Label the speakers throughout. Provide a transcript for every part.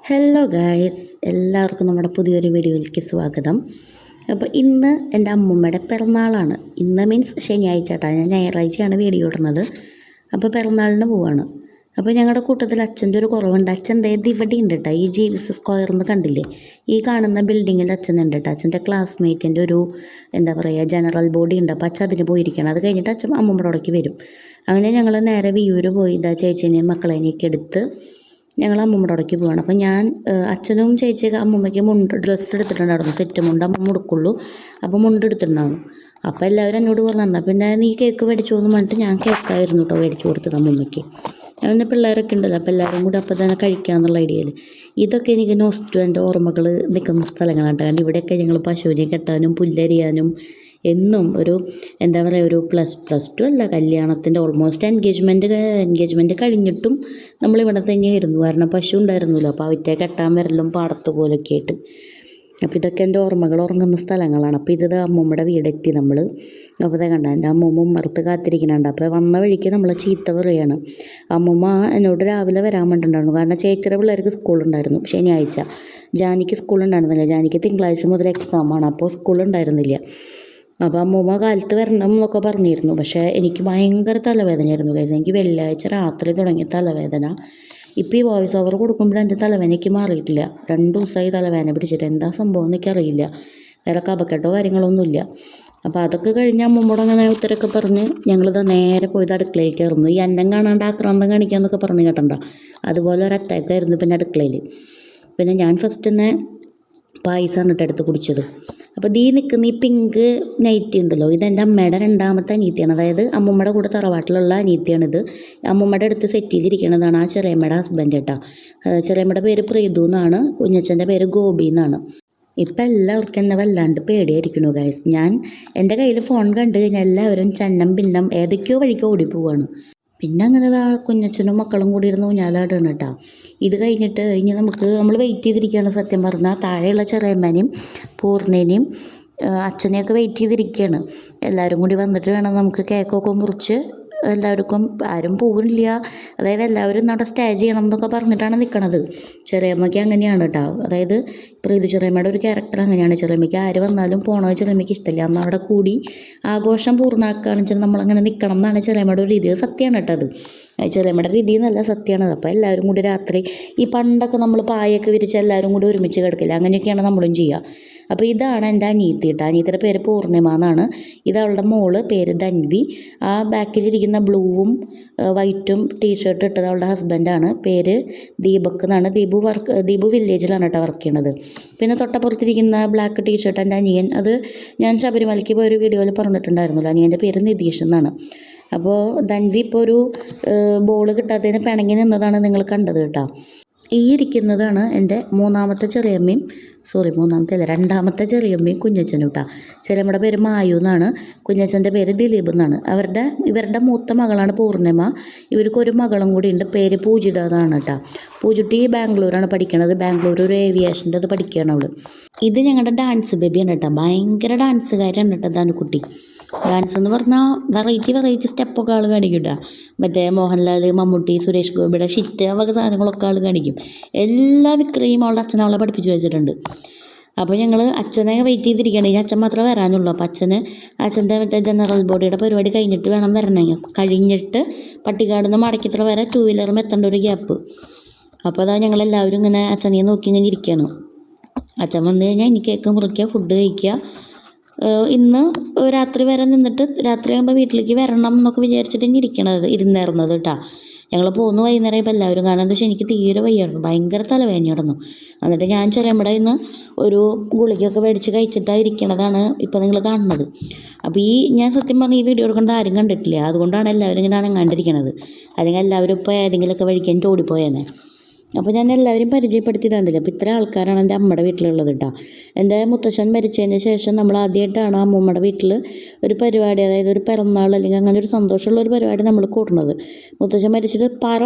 Speaker 1: Hello guys, എല്ലാവർക്കും നമ്മുടെ പുതിയൊരു വീഡിയോയിലേക്ക് സ്വാഗതം. അപ്പോൾ ഇന്ന് എൻ്റെ അമ്മൂമ്മയുടെ പിറന്നാളാണ്. ഇന്ന് മീൻസ് ശനിയാഴ്ച കേട്ടോ. ഞാൻ ഞായറാഴ്ചയാണ് വീഡിയോ ഇടുന്നത്. അപ്പോൾ പിറന്നാളിന് പോവാണ്. അപ്പോൾ ഞങ്ങളുടെ കൂട്ടത്തിൽ അച്ഛൻ്റെ ഒരു കുറവുണ്ട്. അച്ഛൻ ദേ ഇവിടെ ഉണ്ട് കേട്ടോ. ഈ ജീവസ് സ്ക്വയർ എന്ന് കണ്ടില്ലേ, ഈ കാണുന്ന ബിൽഡിങ്ങിൽ അച്ഛനുണ്ട് കേട്ടോ. അച്ഛൻ്റെ ക്ലാസ്മേറ്റിൻ്റെ ഒരു എന്താ പറയുക ജനറൽ ബോഡി ഉണ്ട്. അപ്പോൾ അച്ഛൻ അതിന് പോയിരിക്കണം. അത് കഴിഞ്ഞിട്ട് അച്ഛൻ അമ്മൂമ്മയുടെ അവിടേക്ക് വരും. അങ്ങനെ ഞങ്ങൾ നേരെ വിയൂർ പോയി ഇതാ ചേച്ചീനെയും മക്കളേനെയൊക്കെ എടുത്ത് ഞങ്ങൾ അമ്മൂമ്മയുടെ അവിടേക്ക് പോവാണ്. അപ്പോൾ ഞാൻ അച്ഛനും ചേച്ചിയൊക്കെ അമ്മൂമ്മയ്ക്ക് ഡ്രസ്സ് എടുത്തിട്ടുണ്ടായിരുന്നു. സെറ്റ് മുണ്ട് അമ്മ മുടുക്കുള്ളൂ. അപ്പോൾ മുണ്ട് എടുത്തിട്ടുണ്ടായിരുന്നു. അപ്പോൾ എല്ലാവരും എന്നോട് പറഞ്ഞു എന്നാൽ പിന്നെ നീ കേക്ക് മേടിച്ചോ എന്ന് പറഞ്ഞിട്ട് ഞാൻ കേക്കായിരുന്നു കേട്ടോ മേടിച്ചു കൊടുത്തത് അമ്മൂമ്മയ്ക്ക്. പിന്നെ പിള്ളേരൊക്കെ ഉണ്ടല്ലോ, അപ്പോൾ എല്ലാവരും കൂടി അപ്പോൾ തന്നെ കഴിക്കാമെന്നുള്ള ഐഡിയയിൽ. ഇതൊക്കെ എനിക്ക് എൻ്റെ ഓർമ്മകൾ നിൽക്കുന്ന സ്ഥലങ്ങളാണ്. കാരണം ഇവിടെയൊക്കെ ഞങ്ങൾ പശുവിനെ കെട്ടാനും പുല്ലരിയാനും എന്നും ഒരു എന്താ പറയുക ഒരു പ്ലസ് ടു അല്ല, കല്യാണത്തിൻ്റെ ഓൾമോസ്റ്റ് എൻഗേജ്മെൻറ്റ് കഴിഞ്ഞിട്ടും നമ്മളിവിടെ തന്നെയായിരുന്നു. കാരണം പശു ഉണ്ടായിരുന്നല്ലോ, അപ്പോൾ അവറ്റേ കെട്ടാൻ വരലും പാടത്ത് പോലൊക്കെ ആയിട്ട്. അപ്പോൾ ഇതൊക്കെ എൻ്റെ ഓർമ്മകൾ ഉറങ്ങുന്ന സ്ഥലങ്ങളാണ്. അപ്പോൾ ഇത് അമ്മൂമ്മയുടെ വീടെത്തി നമ്മൾ. അപ്പോൾ ഇതാ കണ്ട എൻ്റെ അമ്മൂമ്മ ഉമ്മർത്ത് കാത്തിരിക്കുന്നുണ്ട്. അപ്പോൾ വന്ന വഴിക്ക് നമ്മൾ ചീത്ത പറയുകയാണ്. അമ്മൂമ്മ എന്നോട് രാവിലെ വരാൻ വേണ്ടിയിട്ടുണ്ടായിരുന്നു. കാരണം ചേച്ചിയുടെ പിള്ളേർക്ക് സ്കൂളുണ്ടായിരുന്നു ശനിയാഴ്ച. ജാനിക്ക് സ്കൂളുണ്ടായിരുന്നില്ല. ജാനിക്ക് തിങ്കളാഴ്ച മുതൽ എക്സാമാണ്. അപ്പോൾ സ്കൂളുണ്ടായിരുന്നില്ല. അപ്പോൾ അമ്മൂമ്മ കാലത്ത് വരണം എന്നൊക്കെ പറഞ്ഞിരുന്നു. പക്ഷേ എനിക്ക് ഭയങ്കര തലവേദനയായിരുന്നു ഗൈസ്. എനിക്ക് വെള്ളിയാഴ്ച രാത്രി തുടങ്ങിയ തലവേദന. ഇപ്പോൾ ഈ വോയിസ് ഓവർ കൊടുക്കുമ്പോൾ എൻ്റെ തലവേദനയ്ക്ക് മാറിയിട്ടില്ല. 2 ദിവസമായി തലവേദന പിടിച്ചിട്ട്. എന്താ സംഭവം എനിക്കറിയില്ല. വേറെ കഫക്കെട്ടോ കാര്യങ്ങളൊന്നുമില്ല. അപ്പോൾ അതൊക്കെ കഴിഞ്ഞ് അമ്മൂമ്മോട് അങ്ങനെ ഉത്തരമൊക്കെ പറഞ്ഞ് ഞങ്ങളിത് നേരെ പോയത് അടുക്കളയിൽ കയറുന്നു. ഈ അന്നം കാണാണ്ട് ആക്രാന്തം കാണിക്കാമെന്നൊക്കെ പറഞ്ഞ് കേട്ടണ്ട, അതുപോലെ ഒരു അറ്റാക്കായിരുന്നു പിന്നെ അടുക്കളയിൽ. പിന്നെ ഞാൻ ഫസ്റ്റ് തന്നെ പായസമാണ് കേട്ടോ എടുത്ത് കുടിച്ചത്. അപ്പോൾ നിൽക്കുന്ന ഈ പിങ്ക് നൈറ്റി ഉണ്ടല്ലോ, ഇതെൻ്റെ അമ്മയുടെ 2ാമത്തെ അനിയത്തിയാണ്. അതായത് അമ്മൂമ്മയുടെ കൂടെ തറവാട്ടിലുള്ള അനിയത്തിയാണിത്. അമ്മൂമ്മയുടെ അടുത്ത് സെറ്റ് ചെയ്തിരിക്കുന്നതാണ് ആ ചെറിയമ്മയുടെ ഹസ്ബൻഡ് കേട്ടോ. ചെറിയമ്മയുടെ പേര് പ്രീതു എന്നാണ്, കുഞ്ഞച്ഛൻ്റെ പേര് ഗോപി എന്നാണ്. ഇപ്പം എല്ലാവർക്കും എന്നെ വല്ലാണ്ട് പേടിയായിരിക്കണു ഗൈസ്. ഞാൻ എൻ്റെ കയ്യിൽ ഫോൺ കണ്ടു കഴിഞ്ഞാൽ എല്ലാവരും ചന്നം ഭിന്നം ഏതൊക്കെയോ വഴിക്ക് ഓടിപ്പോവാണ്. പിന്നെ അങ്ങനെ കുഞ്ഞച്ഛനും മക്കളും കൂടി ഇരുന്ന് ഊഞ്ഞാലാടാണ് കേട്ടോ. ഇത് കഴിഞ്ഞിട്ട് നമ്മൾ വെയിറ്റ് ചെയ്തിരിക്കുകയാണ്. സത്യം പറഞ്ഞാൽ താഴെയുള്ള ചെറിയമ്മേനെയും പൂർണ്ണേനെയും അച്ഛനെയൊക്കെ വെയിറ്റ് ചെയ്തിരിക്കുകയാണ്. എല്ലാവരും കൂടി വന്നിട്ട് വേണം നമുക്ക് കേക്കൊക്കെ മുറിച്ച് എല്ലാവർക്കും. ആരും പോവില്ല. അതായത് എല്ലാവരും അവിടെ സ്റ്റേ ചെയ്യണം എന്നൊക്കെ പറഞ്ഞിട്ടാണ് നിൽക്കണത്. ചെറിയമ്മയ്ക്ക് അങ്ങനെയാണ് കേട്ടോ. അതായത് പ്രീതു ചെറിയമ്മയുടെ ഒരു ക്യാരക്ടർ അങ്ങനെയാണ്. ചെറിയമ്മയ്ക്ക് ആര് വന്നാലും പോണത് ചെറിയമ്മയ്ക്ക് ഇഷ്ടമില്ല. അന്ന് അവിടെ കൂടി ആഘോഷം പൂർണ്ണമാക്കുകയാണെന്ന് വെച്ചാൽ നമ്മളങ്ങനെ നിൽക്കണം എന്നാണ് ചെറിയമ്മയുടെ ഒരു രീതി. സത്യമാണ് കേട്ടോ അത്. ചെറിയമ്മയുടെ രീതി എന്നല്ല, സത്യമാണ്. അപ്പോൾ എല്ലാവരും കൂടി രാത്രി ഈ പണ്ടൊക്കെ നമ്മൾ പായൊക്കെ വിരിച്ച് എല്ലാവരും കൂടി ഒരുമിച്ച് കിടക്കില്ല, അങ്ങനെയൊക്കെയാണ് നമ്മളും ചെയ്യുക. അപ്പോൾ ഇതാണ് എൻ്റെ അനിയത്തി കേട്ടോ. അനിയത്തിയുടെ പേര് പൂർണ്ണിമ എന്നാണ്. ഇത് അവളുടെ മോള് പേര് ധൻവി. ആ ബാക്കിലിരിക്കുന്ന ബ്ലൂവും വൈറ്റും ടീഷർട്ട് ഇട്ടത് അവളുടെ ഹസ്ബൻഡാണ്. പേര് ദീപക് എന്നാണ്. ദീപു വില്ലേജിലാണ് കേട്ടോ വർക്ക് ചെയ്യണത്. പിന്നെ തൊട്ടപ്പുറത്തിരിക്കുന്ന ബ്ലാക്ക് ടീഷർട്ട് എൻ്റെ അനിയൻ. അത് ഞാൻ ശബരിമലയ്ക്ക് പോയൊരു വീഡിയോയിൽ പറഞ്ഞിട്ടുണ്ടായിരുന്നല്ലോ. അനിയൻ്റെ പേര് നിതീഷ് എന്നാണ്. അപ്പോൾ ധൻവി ഇപ്പോൾ ഒരു ബോൾ കിട്ടാത്തതിന് പിണങ്ങി നിന്നതാണ് നിങ്ങൾ കണ്ടത് കേട്ടോ. ഈ ഇരിക്കുന്നതാണ് എൻ്റെ മൂന്നാമത്തെ ചെറിയമ്മയും കുഞ്ഞച്ഛനും കേട്ടോ. ചെറിയമ്മയുടെ പേര് മായു എന്നാണ്. കുഞ്ഞച്ഛൻ്റെ പേര് ദിലീപ് എന്നാണ്. ഇവരുടെ മൂത്ത മകളാണ് പൂർണ്ണിമ. ഇവർക്ക് ഒരു മകളും കൂടി ഉണ്ട്. പേര് പൂജിത എന്നാണ് കേട്ടോ. പൂജുട്ടി ബാംഗ്ലൂരാണ് പഠിക്കണത്. ബാംഗ്ലൂർ ഒരു ഏവിയേഷൻ്റെ അത് പഠിക്കുകയാണ് അവൾ. ഇത് ഞങ്ങളുടെ ഡാൻസ് ബേബിയാണ് കേട്ടോ. ഭയങ്കര ഡാൻസുകാരാണ് കേട്ടോ ധനുക്കുട്ടി. ഡാൻസ് എന്ന് പറഞ്ഞാൽ വെറൈറ്റി സ്റ്റെപ്പൊക്കെ ആൾ കാണിക്കും കേട്ടോ. മറ്റേ മോഹൻലാൽ, മമ്മൂട്ടി, സുരേഷ് ഗോപിയുടെ ഷിറ്റ് വക സാധനങ്ങളൊക്കെ ആൾ കാണിക്കും. എല്ലാ വിക്രയും അവളുടെ അച്ഛനെ അവളെ പഠിപ്പിച്ച് വെച്ചിട്ടുണ്ട്. അപ്പോൾ ഞങ്ങൾ അച്ഛനെ വെയിറ്റ് ചെയ്തിരിക്കുകയാണ്. ഈ അച്ഛൻ മാത്രമേ വരാനുള്ളൂ. അപ്പോൾ അച്ഛൻ്റെ മറ്റേ ജനറൽ ബോഡിയുടെ പരിപാടി കഴിഞ്ഞിട്ട് വേണം വരണമെങ്കിൽ. കഴിഞ്ഞിട്ട് പട്ടിക്കാട് നിന്ന് മടക്കിത്ര വരെ 2 വീലറും എത്തേണ്ട ഒരു ഗ്യാപ്പ്. അപ്പോൾ അതാ ഞങ്ങളെല്ലാവരും ഇങ്ങനെ അച്ഛനെ നോക്കി ഇങ്ങനെ ഇരിക്കുകയാണ്. അച്ഛൻ വന്നു കഴിഞ്ഞാൽ ഇനി കേക്ക് മുറിക്കുക, ഫുഡ് കഴിക്കുക. ഇന്ന് രാത്രി വരെ നിന്നിട്ട് രാത്രിയാകുമ്പോൾ വീട്ടിലേക്ക് വരണം എന്നൊക്കെ വിചാരിച്ചിട്ട് ഇരുന്നായിരുന്നത് കേട്ടോ. ഞങ്ങൾ പോകുന്ന വൈകുന്നേരം ഇപ്പോൾ എല്ലാവരും. കാരണം എന്താ വെച്ചാൽ എനിക്ക് തീരെ വയ്യായിരുന്നു, ഭയങ്കര തലവേദന കിടന്നു. എന്നിട്ട് ഞാൻ ചെറിയമ്മയുടെ ഇന്ന് ഒരു ഗുളികയൊക്കെ മേടിച്ച് കഴിച്ചിട്ടാണ് ഇരിക്കണതാണ് ഇപ്പോൾ നിങ്ങൾ കാണുന്നത്. അപ്പോൾ ഞാൻ സത്യം പറഞ്ഞാൽ ഈ വീഡിയോ എടുക്കേണ്ട ആരും കണ്ടിട്ടില്ല. അതുകൊണ്ടാണ് എല്ലാവരും ഇങ്ങനെ അനങ്ങാണ്ടിരിക്കണത്. അല്ലെങ്കിൽ എല്ലാവരും ഇപ്പോൾ ഏതെങ്കിലുമൊക്കെ വഴിക്കാൻ ഓടിപ്പോയേനെ. അപ്പോൾ ഞാൻ എല്ലാവരും പരിചയപ്പെടുത്തിയിട്ടുണ്ടല്ലോ. അപ്പോൾ ഇത്ര ആൾക്കാരാണ് എൻ്റെ അമ്മയുടെ വീട്ടിലുള്ളത് കേട്ടോ. എൻ്റെ മുത്തശ്ശൻ മരിച്ചതിന് ശേഷം നമ്മൾ ആദ്യമായിട്ടാണ് അമ്മൂമ്മയുടെ വീട്ടിൽ ഒരു പരിപാടി, അതായത് ഒരു പിറന്നാൾ അല്ലെങ്കിൽ അങ്ങനെ ഒരു സന്തോഷമുള്ള ഒരു പരിപാടി നമ്മൾ കൂടുന്നത്. മുത്തശ്ശൻ മരിച്ചിട്ട്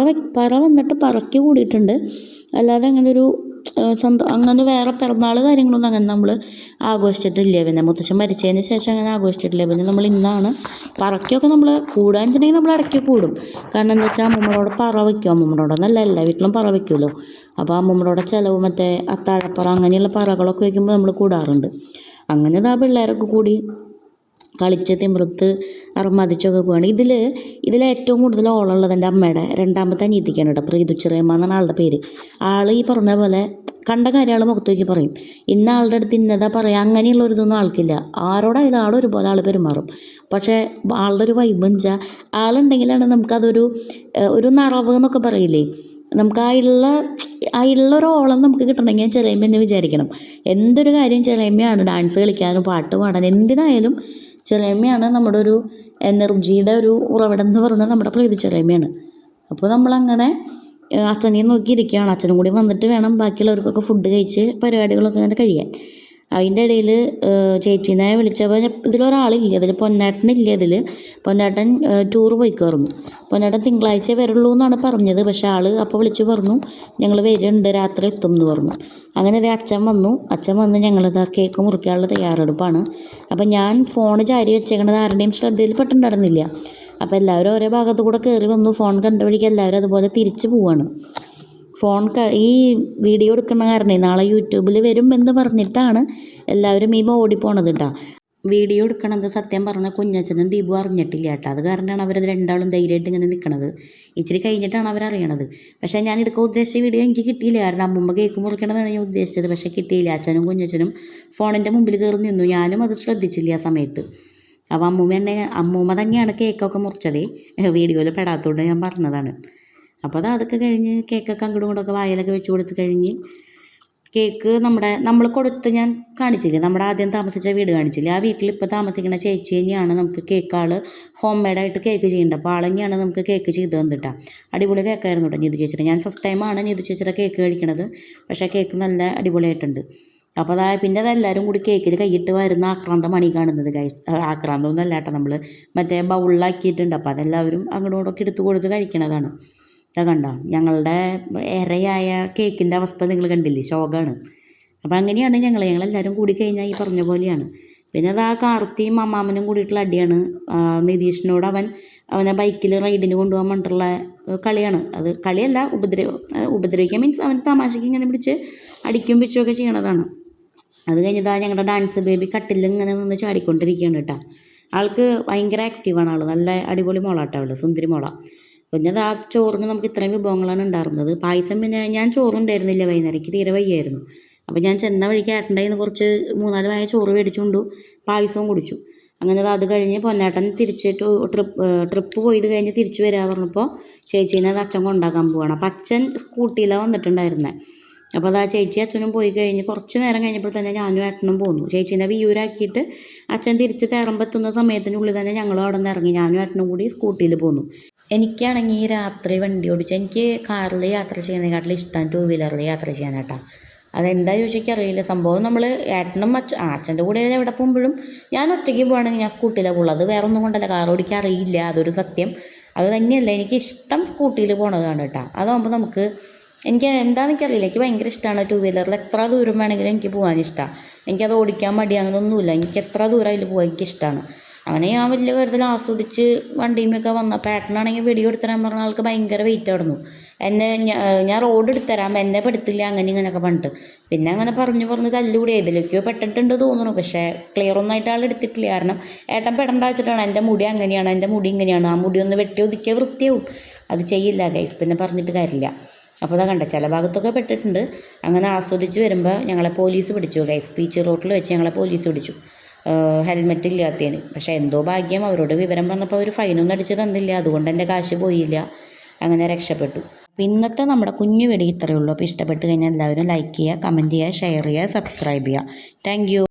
Speaker 1: പറ വന്നിട്ട് പറക്കി കൂടിയിട്ടുണ്ട്. അല്ലാതെ അങ്ങനെ ഒരു സ്വന്തം അങ്ങനെ വേറെ പിറന്നാൾ കാര്യങ്ങളൊന്നും അങ്ങനെ നമ്മൾ ആഘോഷിച്ചിട്ടില്ല. പിന്നെ മുത്തശ്ശൻ മരിച്ചതിന് ശേഷം അങ്ങനെ ആഘോഷിച്ചിട്ടില്ല. പിന്നെ നമ്മൾ ഇന്നാണ് പറക്കൊക്കെ നമ്മൾ കൂടാൻ വെച്ചിട്ടുണ്ടെങ്കിൽ നമ്മൾ ഇടയ്ക്ക് കൂടും. കാരണം എന്താ വെച്ചാൽ അമ്മൂമ്മയോടെ പറ വയ്ക്കും. അമ്മൂമ്മയോടെ നല്ല എല്ലാ വീട്ടിലും പറ വയ്ക്കുമല്ലോ. അപ്പോൾ അമ്മൂമ്മയോടെ ചിലവ് മറ്റേ അത്താഴപ്പറ അങ്ങനെയുള്ള പറകളൊക്കെ വയ്ക്കുമ്പോൾ നമ്മൾ കൂടാറുണ്ട്. അങ്ങനെ ഇതാ പിള്ളേരൊക്കെ കൂടി കളിച്ച് തിമിർത്ത് അർമാദിച്ചൊക്കെ പോവാണ്. ഇതിൽ ഏറ്റവും കൂടുതൽ ഓളമുള്ളത് എൻ്റെ അമ്മയുടെ രണ്ടാമത്തെ അനിയത്തിക്കാണ് കേട്ടോ. പ്രീതു ചെറിയമ്മ എന്നാണ് ആളുടെ പേര്. ഈ പറഞ്ഞ പോലെ കണ്ട കാര്യം ആൾ മുഖത്ത് നോക്കി പറയും. ഇന്ന ആളുടെ അടുത്ത് ഇന്നതാ പറയാം, അങ്ങനെയുള്ള ഒരു ഇതൊന്നും ആൾക്കില്ല. ആരോടായാലും ഒരുപോലെ ആൾ പെരുമാറും. പക്ഷേ ആളുടെ ഒരു വൈബ് എന്ന് വെച്ചാൽ ആളുണ്ടെങ്കിലാണ് നമുക്കതൊരു നിറവ് എന്നൊക്കെ പറയില്ലേ, നമുക്ക് ആ ഉള്ള ഒരു ഓളം നമുക്ക് കിട്ടണമെങ്കിൽ ചെറിയമ്മ എന്ന് വിചാരിക്കണം. എന്തൊരു കാര്യം ചെറിയമ്മയാണ്. ഡാൻസ് കളിക്കാനും പാട്ട് പാടാൻ എന്തിനായാലും ചെറിയമ്മയാണ് നമ്മുടെ ഒരു എനർജിയുടെ ഒരു ഉറവിടം എന്ന് പറഞ്ഞാൽ നമ്മുടെ പ്രീതി ചെറിയമ്മയാണ്. അപ്പോൾ നമ്മളങ്ങനെ അച്ഛനെയും നോക്കിയിരിക്കുകയാണ്. അച്ഛനും കൂടി വന്നിട്ട് വേണം ബാക്കിയുള്ളവർക്കൊക്കെ ഫുഡ് കഴിച്ച് പരിപാടികളൊക്കെ അങ്ങനെ കഴിയാൻ. അതിൻ്റെ ഇടയിൽ ചേച്ചീനെ വിളിച്ചപ്പോൾ ഇതിലൊരാളില്ല, ഇതിൽ പൊന്നേട്ടനില്ല. പൊന്നേട്ടൻ ടൂർ പോയിക്കോർന്നു. പൊന്നേട്ടൻ തിങ്കളാഴ്ച വരുള്ളൂ എന്നാണ് പറഞ്ഞത്. പക്ഷേ അപ്പോൾ വിളിച്ചു പറഞ്ഞു ഞങ്ങൾ വരുന്നുണ്ട്, രാത്രി എത്തും എന്ന് പറഞ്ഞു. അങ്ങനെ ഇതേ അച്ഛൻ വന്ന് ഞങ്ങളിതാ കേക്ക് മുറിക്കാനുള്ള തയ്യാറെടുപ്പാണ്. അപ്പം ഞാൻ ഫോൺ ചാരി വെച്ചേക്കണത് ആരുടെയും ശ്രദ്ധയിൽ പെട്ടിട്ടുണ്ടായിരുന്നില്ല. അപ്പോൾ എല്ലാവരും ഓരോ ഭാഗത്തു കൂടെ കയറി വന്നു. ഫോൺ കണ്ട വഴിക്ക് എല്ലാവരും അതുപോലെ തിരിച്ചു പോവാണ്. ഈ വീഡിയോ എടുക്കുന്ന കാരണേ നാളെ യൂട്യൂബിൽ വരും എന്ന് പറഞ്ഞിട്ടാണ് എല്ലാവരും ഈ ഓടിപ്പോണത് കേട്ടോ. വീഡിയോ എടുക്കണത് സത്യം പറഞ്ഞാൽ കുഞ്ഞച്ഛനും ദീപു അറിഞ്ഞിട്ടില്ല കേട്ടോ. അത് കാരണമാണ് അവരത് രണ്ടാളും ധൈര്യമായിട്ട് ഇങ്ങനെ നിൽക്കണത്. ഇച്ചിരി കഴിഞ്ഞിട്ടാണ് അവരറിയണത്. പക്ഷേ ഞാൻ എടുക്കാൻ ഉദ്ദേശിച്ച വീഡിയോ എനിക്ക് കിട്ടിയില്ല. കാരണം അമ്മൂമ്മ കേക്ക് മുറിക്കണതാണ് ഞാൻ ഉദ്ദേശിച്ചത്. പക്ഷേ കിട്ടിയില്ല. അച്ഛനും കുഞ്ഞച്ഛനും ഫോണിൻ്റെ മുമ്പിൽ കയറി നിന്നു. ഞാനും അത് ശ്രദ്ധിച്ചില്ല ആ സമയത്ത്. അപ്പോൾ അമ്മൂമ്മ തന്നെയാണ് കേക്കൊക്കെ മുറിച്ചത്. വീഡിയോയിൽ പെടാത്തതുകൊണ്ട് ഞാൻ പറഞ്ഞതാണ്. അപ്പോൾ അതൊക്കെ കഴിഞ്ഞ് കേക്കൊക്കെ അങ്ങോട്ടും ഇങ്ങോട്ടൊക്കെ വായിലൊക്കെ വെച്ച് കൊടുത്ത് കഴിഞ്ഞ് കേക്ക് നമ്മൾ കൊടുത്ത് ഞാൻ കാണിച്ചില്ലേ, നമ്മുടെ ആദ്യം താമസിച്ച വീട് കാണിച്ചില്ലേ, ആ വീട്ടിൽ ഇപ്പോൾ താമസിക്കുന്ന ചേച്ചി തന്നെയാണ് നമുക്ക് കേക്ക് ഹോം മെയ്ഡായിട്ട് കേക്ക് ചെയ്യേണ്ടത്. അപ്പോൾ തന്നെയാണ് നമുക്ക് കേക്ക് ചെയ്ത് തന്നിട്ടാ. അടിപൊളി കേക്കായിരുന്നു കേട്ടോ നീതു ചേച്ചിയുടെ. ഞാൻ ഫസ്റ്റ് ടൈമാണ് നീതു ചേച്ചിയുടെ കേക്ക് കഴിക്കണത്. പക്ഷേ കേക്ക് നല്ല അടിപൊളിയായിട്ടുണ്ട്. അപ്പോൾ പിന്നെ അതെല്ലാവരും കൂടി കേക്കിൽ കൈയിട്ട് വരുന്ന ആക്രാന്തമാണ് കാണുന്നത് ഗൈസ്. ആക്രാന്തമൊന്നുമല്ല കേട്ടോ, നമ്മൾ മറ്റേ ബൗളിലാക്കിയിട്ടുണ്ട്. അപ്പോൾ അതെല്ലാവരും അങ്ങോട്ടും ഇങ്ങോട്ടൊക്കെ എടുത്ത് കൊടുത്ത് കഴിക്കണതാണ്. കണ്ടോ ഞങ്ങളുടെ ഇരയായ കേക്കിൻ്റെ അവസ്ഥ നിങ്ങൾ കണ്ടില്ലേ, ശോകമാണ്. അപ്പോൾ അങ്ങനെയാണ് ഞങ്ങളെല്ലാവരും കൂടി കഴിഞ്ഞാൽ ഈ പറഞ്ഞ പോലെയാണ്. പിന്നെ അത് കാർത്തിയും അമ്മാമ്മനും കൂടിയിട്ടുള്ള അടിയാണ്. നിതീഷിനോട് അവനെ ബൈക്കിൽ റൈഡിന് കൊണ്ടുപോകാൻ വേണ്ടിയിട്ടുള്ള കളിയാണ്. അത് കളിയല്ല, ഉപദ്രവിക്കാൻ മീൻസ് അവൻ്റെ തമാശയ്ക്ക് ഇങ്ങനെ പിടിച്ച് അടിക്കും പിച്ചുമൊക്കെ ചെയ്യണതാണ്. അത് കഴിഞ്ഞതാ ഞങ്ങളുടെ ഡാൻസ് ബേബി കട്ടിൽ ഇങ്ങനെ നിന്ന് ചാടിക്കൊണ്ടിരിക്കുകയാണ് കേട്ടോ. ആൾക്ക് ഭയങ്കര ആക്റ്റീവാണ്. ആൾ നല്ല അടിപൊളി മോളാട്ടോ, അവൾ സുന്ദരി മോള. പിന്നെ ആ ചോറിന് നമുക്ക് ഇത്രയും വിഭവങ്ങളാണ് ഉണ്ടായിരുന്നത്. പായസം പിന്നെ ഞാൻ ചോറുണ്ടായിരുന്നില്ല വൈകുന്നേരത്തേക്ക്, തീരെ വയ്യായിരുന്നു. അപ്പോൾ ഞാൻ ചെന്ന വഴിക്ക് ഏട്ടൻ്റെ കുറച്ച് 3-4 വായ ചോറ് മേടിച്ചുകൊണ്ടു, പായസവും കുടിച്ചു. അങ്ങനെ അത് കഴിഞ്ഞ് പൊന്നേട്ടൻ തിരിച്ചിട്ട് ട്രിപ്പ് പോയത് കഴിഞ്ഞ് തിരിച്ചു വരിക പറഞ്ഞപ്പോൾ ചേച്ചീനെ അച്ഛൻ കൊണ്ടാക്കാൻ പോവുകയാണ്. അപ്പോൾ അച്ഛൻ സ്കൂട്ടിയിലാണ് വന്നിട്ടുണ്ടായിരുന്നത്. അപ്പോൾ ചേച്ചി അച്ഛനും പോയി കഴിഞ്ഞ് കുറച്ച് നേരം കഴിഞ്ഞപ്പോൾ തന്നെ ഞാനും ഏട്ടനും പോന്നു. ചേച്ചീനെ വിയൂരാക്കിയിട്ട് അച്ഛൻ തിരിച്ച് തേറമ്പെത്തുന്ന സമയത്തിനുള്ളിൽ തന്നെ ഞങ്ങളും അവിടെ നിന്ന് ഇറങ്ങി. ഞാനും ഏട്ടനും കൂടി സ്കൂട്ടിയിൽ പോന്നു. എനിക്കാണെങ്കിൽ രാത്രി വണ്ടി ഓടിച്ചാൽ എനിക്ക് കാറിൽ യാത്ര ചെയ്യുന്നതിനെക്കാട്ടിലും ഇഷ്ടം 2 വീലറിൽ യാത്ര ചെയ്യാനായിട്ടാ. അതെന്താ ചോദിച്ചാൽ അറിയില്ല. സംഭവം നമ്മൾ ഏട്ടനും അച്ഛൻ്റെ കൂടെ എവിടെ പോകുമ്പോഴും ഞാൻ ഒറ്റയ്ക്ക് പോകുകയാണെങ്കിൽ ഞാൻ സ്കൂട്ടിയിലാണ് പോകുള്ളൂ. അത് വേറെ ഒന്നും കൊണ്ടല്ല, കാർ ഓടിക്കാൻ അറിയില്ല, അതൊരു സത്യം. അത് തന്നെയല്ല എനിക്കിഷ്ടം സ്കൂട്ടിയിൽ പോണതാണ് കേട്ടോ. അതാകുമ്പോൾ എനിക്ക് എന്താണെന്ന് എനിക്കറിയില്ല, എനിക്ക് ഭയങ്കര ഇഷ്ടമാണ് 2 വീലറിൽ. എത്ര ദൂരം വേണമെങ്കിലും എനിക്ക് പോകാൻ ഇഷ്ടമാണ്. എനിക്കത് ഓടിക്കാൻ മടി അങ്ങനെയൊന്നുമില്ല. എനിക്ക് എത്ര ദൂരം അതിൽ പോകാൻ എനിക്കിഷ്ടമാണ്. അങ്ങനെ ഞാൻ വലിയ കാര്യത്തിൽ ആസ്വദിച്ച് വണ്ടിയുമൊക്കെ വന്നപ്പോൾ ഏട്ടനാണെങ്കിൽ വീഡിയോ എടുത്തരാൻ പറഞ്ഞ ആൾക്ക് ഭയങ്കര വെയിറ്റ് ആയിരുന്നു. ഞാൻ റോഡ് എടുത്തരാം, എന്നെ പെടുത്തില്ല, അങ്ങനെ ഇങ്ങനെയൊക്കെ പറഞ്ഞിട്ട്. പിന്നെ അങ്ങനെ പറഞ്ഞ് തല്ലുകൂടി ഏതിലേക്കോ പെട്ടിട്ടുണ്ട് തോന്നുന്നു. പക്ഷേ ക്ലിയർ ഒന്നായിട്ട് ആൾ എടുത്തിട്ടില്ല. കാരണം ഏട്ടൻ പെടണ്ട വെച്ചിട്ടാണ്. എൻ്റെ മുടി അങ്ങനെയാണ്, എൻ്റെ മുടി ഇങ്ങനെയാണ്, ആ മുടി ഒന്ന് വെട്ടി ഒതുക്കിയ വൃത്തിയാവും. അത് ചെയ്യില്ല ഗൈസ്, പിന്നെ പറഞ്ഞിട്ട് കാര്യമില്ല. അപ്പോൾ കണ്ട ചില ഭാഗത്തൊക്കെ പെട്ടിട്ടുണ്ട്. അങ്ങനെ ആസ്വദിച്ച് വരുമ്പോൾ ഞങ്ങളെ പോലീസ് പിടിച്ചു ഗൈസ്. ബീച്ച് റോഡിൽ വെച്ച് ഞങ്ങളെ പോലീസ് പിടിച്ചു, ഹെൽമെറ്റ് ഇല്ലാത്തതിന്. പക്ഷേ എന്തോ ഭാഗ്യം, അവരോട് വിവരം പറഞ്ഞപ്പോൾ അവർ ഫൈനൊന്നും അടിച്ച് തന്നില്ല. അതുകൊണ്ട് എൻ്റെ കാശ് പോയില്ല, അങ്ങനെ രക്ഷപ്പെട്ടു. അപ്പോൾ ഇന്നത്തെ നമ്മുടെ കുഞ്ഞു വീഡിയോ ഇത്രയേ ഉള്ളൂ. അപ്പോൾ ഇഷ്ടപ്പെട്ട് കഴിഞ്ഞാൽ എല്ലാവരും ലൈക്ക് ചെയ്യുക, കമൻറ്റ് ചെയ്യുക, ഷെയർ ചെയ്യുക, സബ്സ്ക്രൈബ് ചെയ്യുക. Thank you.